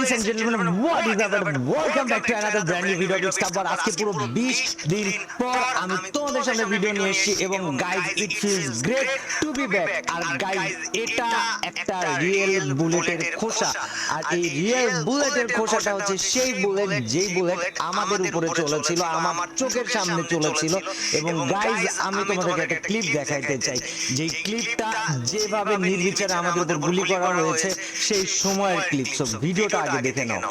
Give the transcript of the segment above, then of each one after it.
Ladies and gentlemen, what is up and welcome back to another brand new video. It's তারপর আজকে পুরো 20 দিন পর আমি তোমাদের সামনে ভিডিও নিয়ে এসেছি এবং guys it feels great to be back. আর গাইজ এটা একটা রিয়েল বুলেটের খোসা, আর এই রিয়েল বুলেটের খোসাটা হচ্ছে সেই বুলেট যেই বুলেট আমাদের উপরে চলেছিল, আমার চোখের সামনে চলেছিল। এবং গাইজ আমি তোমাদেরকে একটা ক্লিপ দেখাইতে চাই, যেই ক্লিপটা যেভাবে নির্বিচারে আমাদের উপর গুলি করা হয়েছে সেই সময়ের ক্লিপ। সো ভিডিওটা আগে দেখে নাও।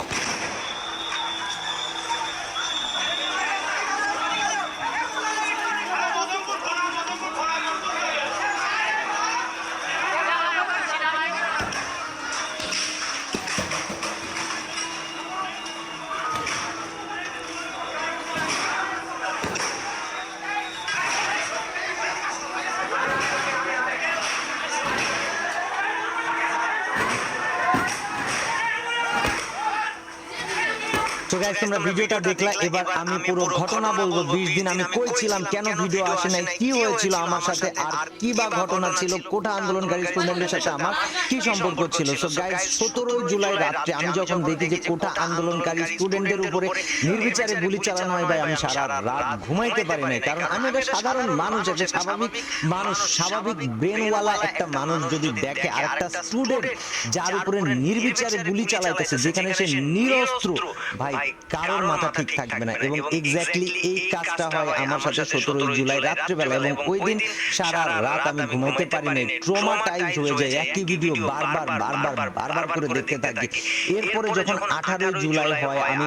তো গাইস তোমরা ভিডিওটা দেখলা, এবার আমি পুরো ঘটনা বলবো। 20 দিন আমি কই ছিলাম, কেন ভিডিও আসে নাই, কি হয়েছিল আমার সাথে, আর কি বা ঘটনা ছিল, কোটা আন্দোলনকারী স্টুডেন্টের সাথে আমার কি সম্পর্ক ছিল। সো গাইস 17 জুলাই রাতে আমি যখন দেখি যে কোটা আন্দোলনকারী স্টুডেন্টদের উপরে নির্বিচারে গুলি চালানো হয়, ভাই আমি সারা রাত ঘুমাইতে পারি নাই। কারণ আমি একটা সাধারণ মানুষ, একটা স্বাভাবিক মানুষ, স্বাভাবিক ব্রেনওয়ালা একটা মানুষ যদি দেখে আর একটা স্টুডেন্ট যার উপরে নির্বিচারে গুলি চালাইতেছে, যেখানে সে নিরস্ত্র, ভাই কারোর মাথা ঠিক থাকবে না। এবং এক্স্যাক্টলি এই কাজটা হয় আমার সাথে 17 জুলাই রাত্রেবেলা, এবং ওই দিন সারা রাত আমি ঘুমাইতে পারি নাই, ট্রমাটাইজ হয়ে যায়, একই ভিডিও বারবার করে দেখতে থাকি। এরপরে যখন 18 জুলাই হয় আমি